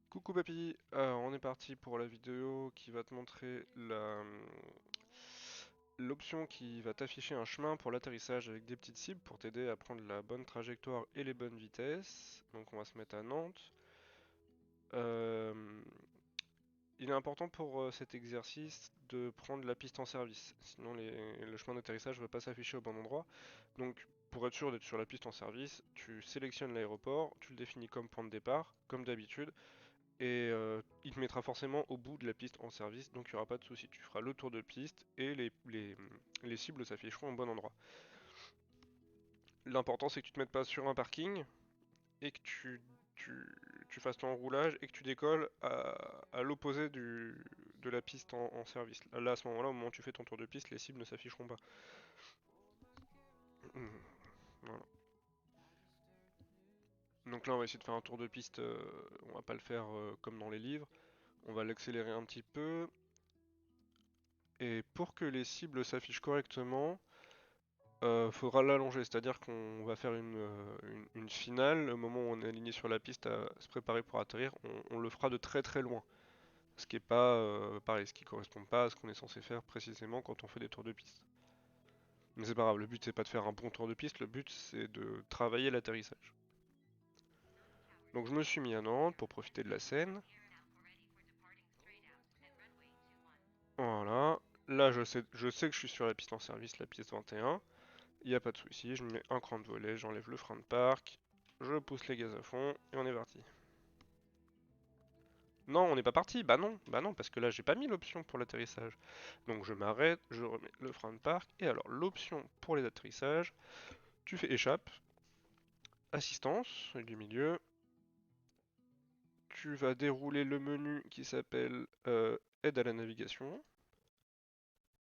Coucou papy, alors on est parti pour la vidéo qui va te montrer l'option qui va t'afficher un chemin pour l'atterrissage avec des petites cibles pour t'aider à prendre la bonne trajectoire et les bonnes vitesses. Donc on va se mettre à Nantes. Euh, il est important pour cet exercice de prendre la piste en service, sinon le chemin d'atterrissage ne va pas s'afficher au bon endroit. Donc pour être sûr d'être sur la piste en service, tu sélectionnes l'aéroport, tu le définis comme point de départ, comme d'habitude. Et il te mettra forcément au bout de la piste en service, donc il n'y aura pas de souci. Tu feras le tour de piste et les cibles s'afficheront au bon endroit. L'important c'est que tu te mettes pas sur un parking et que tu fasses ton roulage et que tu décolles à l'opposé de la piste en service. Là, à ce moment-là, au moment où tu fais ton tour de piste, les cibles ne s'afficheront pas. Voilà. Donc là, on va essayer de faire un tour de piste. On va pas le faire comme dans les livres. On va l'accélérer un petit peu. Et pour que les cibles s'affichent correctement, faudra l'allonger, c'est-à-dire qu'on va faire une finale, au moment où on est aligné sur la piste à se préparer pour atterrir, on le fera de très très loin. Ce qui est pas pareil, ce qui correspond pas à ce qu'on est censé faire précisément quand on fait des tours de piste. Mais c'est pas grave, le but c'est pas de faire un bon tour de piste, le but c'est de travailler l'atterrissage. Donc je me suis mis à Nantes pour profiter de la Seine. Voilà. Là je sais que je suis sur la piste en service, la piste 21. Il n'y a pas de souci, je me mets un cran de volet, j'enlève le frein de parc, je pousse les gaz à fond et on est parti. Non, on n'est pas parti, bah non, parce que là j'ai pas mis l'option pour l'atterrissage. Donc je m'arrête, je remets le frein de parc, et alors l'option pour les atterrissages, tu fais échappe, assistance, du milieu, tu vas dérouler le menu qui s'appelle aide à la navigation,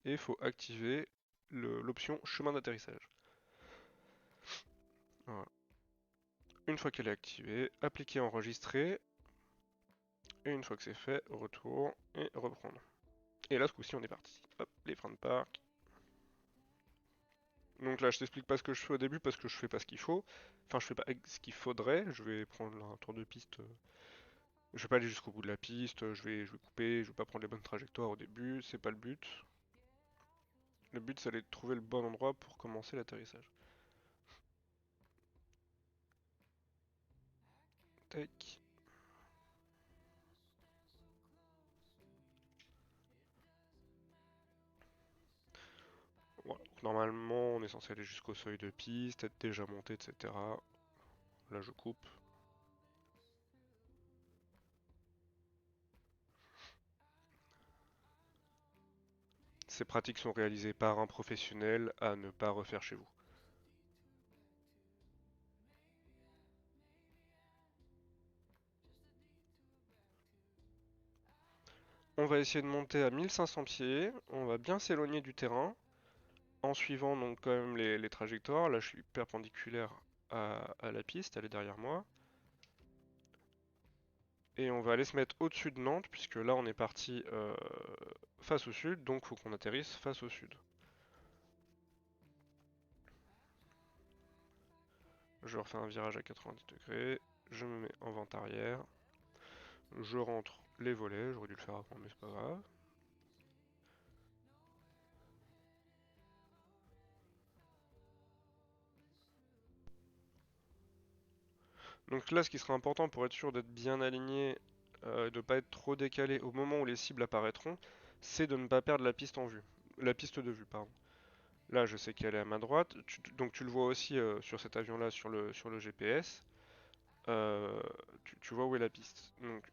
et il faut activer l'option chemin d'atterrissage. Voilà. Une fois qu'elle est activée, appliquer enregistrer, et une fois que c'est fait, retour et reprendre. Et là ce coup-ci on est parti. Hop, les freins de parc. Donc là, je t'explique pas ce que je fais au début parce que je fais pas ce qu'il faut. Enfin, je fais pas ce qu'il faudrait. Je vais prendre un tour de piste. Je vais pas aller jusqu'au bout de la piste. Je vais couper. Je vais pas prendre les bonnes trajectoires au début. C'est pas le but. Le but, c'est d'aller trouver le bon endroit pour commencer l'atterrissage. Tac. Voilà. Donc, normalement, on est censé aller jusqu'au seuil de piste, être déjà monté, etc. Là, je coupe. Ces pratiques sont réalisées par un professionnel à ne pas refaire chez vous. On va essayer de monter à 1500 pieds. On va bien s'éloigner du terrain. En suivant donc quand même les trajectoires, là je suis perpendiculaire à la piste, elle est derrière moi. Et on va aller se mettre au-dessus de Nantes, puisque là on est parti face au sud, donc il faut qu'on atterrisse face au sud. Je refais un virage à 90 degrés, je me mets en vente arrière, je rentre les volets, j'aurais dû le faire avant mais c'est pas grave. Donc là ce qui sera important pour être sûr d'être bien aligné, de ne pas être trop décalé au moment où les cibles apparaîtront, c'est de ne pas perdre la piste en vue. La piste de vue, pardon. Là, je sais qu'elle est à ma droite. Donc tu le vois aussi sur cet avion-là, sur le GPS. Euh, tu vois où est la piste. Donc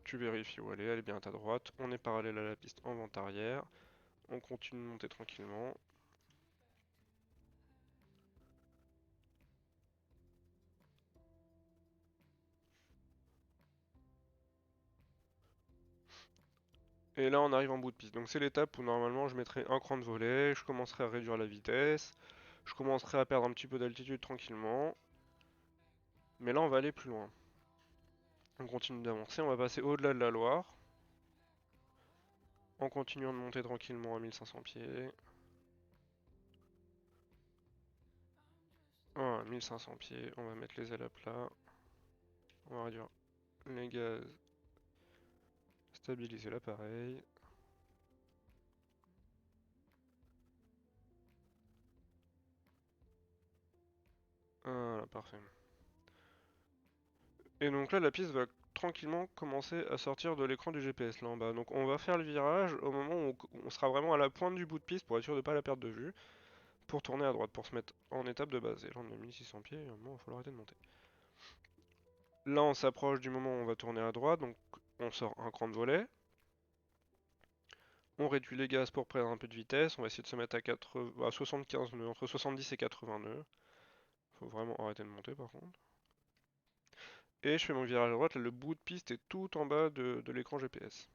tu vérifies où elle est bien à ta droite. On est parallèle à la piste en vente arrière. On continue de monter tranquillement. Et là, on arrive en bout de piste. Donc c'est l'étape où normalement je mettrai un cran de volet, je commencerai à réduire la vitesse, je commencerai à perdre un petit peu d'altitude tranquillement. Mais là, on va aller plus loin. On continue d'avancer, on va passer au-delà de la Loire, en continuant de monter tranquillement à 1500 pieds. Voilà, 1500 pieds, on va mettre les ailes à plat, on va réduire les gaz stabiliser l'appareil. Voilà, parfait. Et donc là, la piste va tranquillement commencer à sortir de l'écran du GPS là en bas. Donc on va faire le virage au moment où on sera vraiment à la pointe du bout de piste pour être sûr de ne pas la perdre de vue. Pour tourner à droite, pour se mettre en étape de base. Et là on a 1600 pieds, et à un moment il va falloir arrêter de monter. Là on s'approche du moment où on va tourner à droite, donc on sort un cran de volet. On réduit les gaz pour prendre un peu de vitesse, on va essayer de se mettre à 75 nœuds, entre 70 et 80 nœuds. Faut vraiment arrêter de monter par contre. Et je fais mon virage à droite, là le bout de piste est tout en bas de l'écran GPS.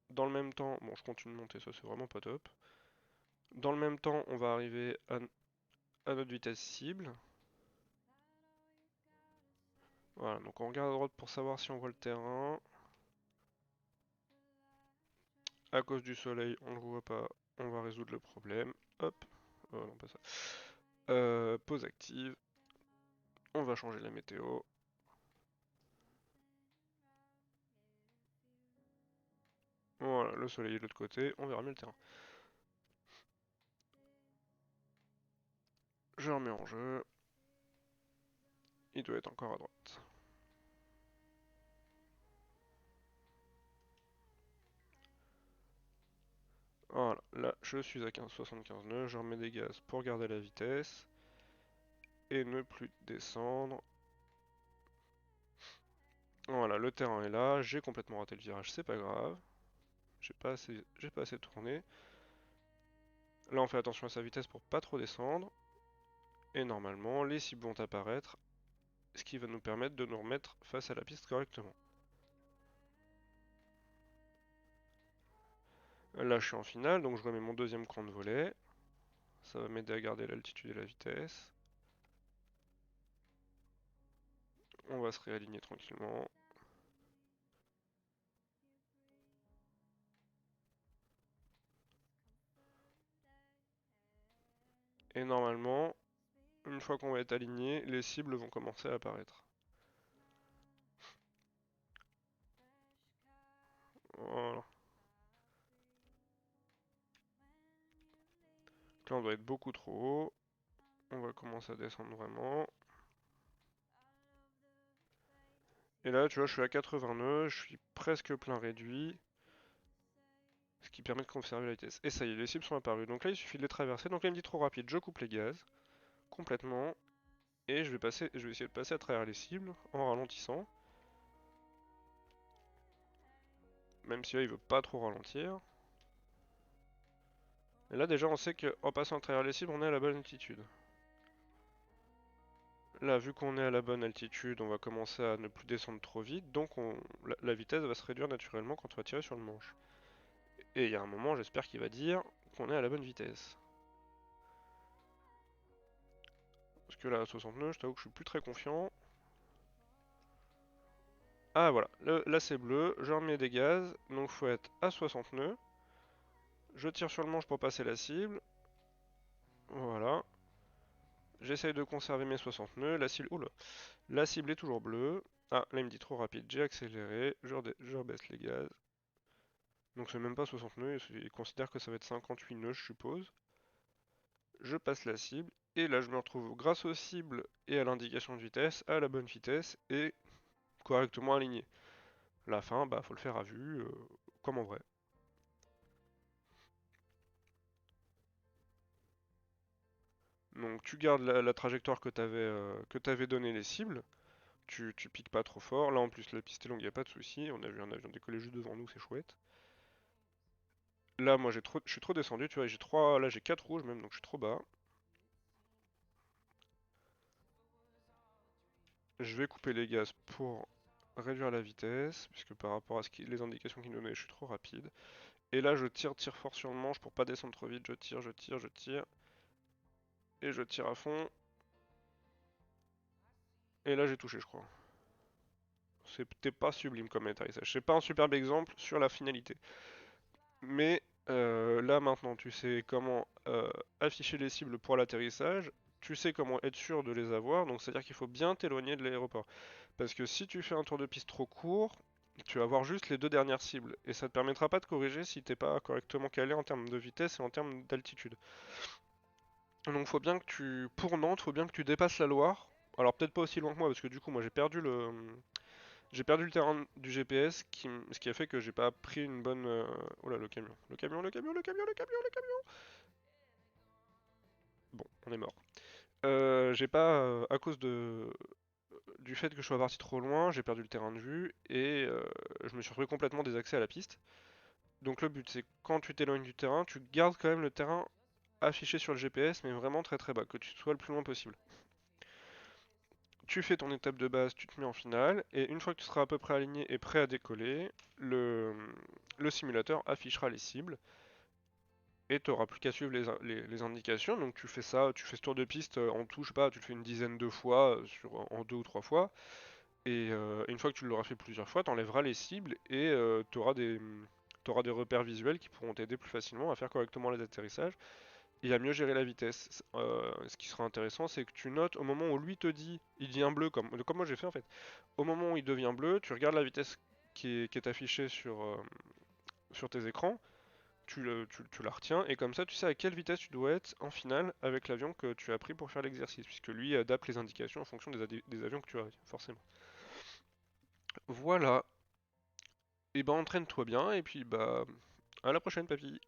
Dans le même temps, bon je continue de monter, ça c'est vraiment pas top. Dans le même temps, on va arriver à notre vitesse cible. Voilà, donc on regarde à droite pour savoir si on voit le terrain. À cause du soleil, on ne le voit pas, on va résoudre le problème. Hop, non pas ça. Pause active. On va changer la météo. Voilà, le soleil est de l'autre côté, on verra mieux le terrain. Je remets en jeu. Il doit être encore à droite. Voilà, là je suis à 75 nœuds, je remets des gaz pour garder la vitesse. Et ne plus descendre. Voilà, le terrain est là, j'ai complètement raté le virage, c'est pas grave. J'ai pas assez tourné. Là on fait attention à sa vitesse pour pas trop descendre. Et normalement les cibles vont apparaître, ce qui va nous permettre de nous remettre face à la piste correctement. Là je suis en finale, donc je remets mon deuxième cran de volet. Ça va m'aider à garder l'altitude et la vitesse. On va se réaligner tranquillement. Et normalement, une fois qu'on va être aligné, les cibles vont commencer à apparaître. Voilà. Donc là on doit être beaucoup trop haut. On va commencer à descendre vraiment. Et là tu vois je suis à 80 nœuds, je suis presque plein réduit. Ce qui permet de conserver la vitesse. Et ça y est, les cibles sont apparues. Donc là il suffit de les traverser. Donc là il me dit trop rapide, je coupe les gaz. Complètement. Et je vais essayer de passer à travers les cibles en ralentissant. Même si là il veut pas trop ralentir. Et là déjà on sait qu'en passant à travers les cibles on est à la bonne altitude. Là vu qu'on est à la bonne altitude on va commencer à ne plus descendre trop vite. Donc la vitesse va se réduire naturellement quand on va tirer sur le manche. Et il y a un moment j'espère qu'il va dire qu'on est à la bonne vitesse. Parce que là à 60 nœuds je t'avoue que je suis plus très confiant. Ah voilà, là c'est bleu, je remets des gaz, donc faut être à 60 nœuds. Je tire sur le manche pour passer la cible. Voilà. J'essaye de conserver mes 60 nœuds. La cible est toujours bleue. Ah, là il me dit trop rapide. J'ai accéléré. Je rebaisse les gaz. Donc c'est même pas 60 nœuds. Il considère que ça va être 58 nœuds, je suppose. Je passe la cible. Et là je me retrouve grâce aux cibles et à l'indication de vitesse à la bonne vitesse et correctement aligné. La fin, bah faut le faire à vue, comme en vrai. Donc tu gardes la trajectoire que t'avais donné les cibles. Tu piques pas trop fort. Là en plus la piste est longue, y a pas de souci. On a vu un avion décoller juste devant nous, c'est chouette. Là moi je suis trop descendu, tu vois, là j'ai 4 rouges même, donc je suis trop bas. Je vais couper les gaz pour réduire la vitesse, puisque par rapport à les indications qu'il nous donnaient, je suis trop rapide. Et là je tire fort sur le manche pour pas descendre trop vite. Je tire. Et je tire à fond. Et là j'ai touché je crois. C'était pas sublime comme atterrissage. C'est pas un superbe exemple sur la finalité. Mais là maintenant tu sais comment afficher les cibles pour l'atterrissage. tu sais comment être sûr de les avoir, donc c'est-à-dire qu'il faut bien t'éloigner de l'aéroport. Parce que si tu fais un tour de piste trop court, tu vas voir juste les deux dernières cibles, et ça te permettra pas de corriger si t'es pas correctement calé en termes de vitesse et en termes d'altitude. Donc faut bien que pour Nantes, faut bien que tu dépasses la Loire. Alors peut-être pas aussi loin que moi, parce que du coup moi j'ai perdu le terrain du GPS, ce qui a fait que j'ai pas pris une bonne... Oh là, le camion. Le camion, le camion, le camion, le camion, le camion. Bon, on est mort. J'ai pas, à cause du fait que je sois parti trop loin, j'ai perdu le terrain de vue et je me suis retrouvé complètement désaxé à la piste. Donc le but, c'est quand tu t'éloignes du terrain, tu gardes quand même le terrain affiché sur le GPS, mais vraiment très très bas, que tu sois le plus loin possible. Tu fais ton étape de base, tu te mets en finale, et une fois que tu seras à peu près aligné et prêt à décoller, le simulateur affichera les cibles, et tu n'auras plus qu'à suivre les indications. Donc tu fais ça, tu fais ce tour de piste en tout, je sais pas, tu le fais une dizaine de fois, en deux ou trois fois, et une fois que tu l'auras fait plusieurs fois, tu enlèveras les cibles, et t'auras des repères visuels qui pourront t'aider plus facilement à faire correctement les atterrissages et à mieux gérer la vitesse. Ce qui sera intéressant, c'est que tu notes au moment où lui te dit il devient bleu, comme moi j'ai fait en fait. Au moment où il devient bleu, tu regardes la vitesse qui est affichée sur tes écrans, tu la retiens, et comme ça tu sais à quelle vitesse tu dois être en finale avec l'avion que tu as pris pour faire l'exercice, puisque lui adapte les indications en fonction des avions que tu as, forcément. Voilà, et ben entraîne-toi bien, et puis bah à la prochaine papy.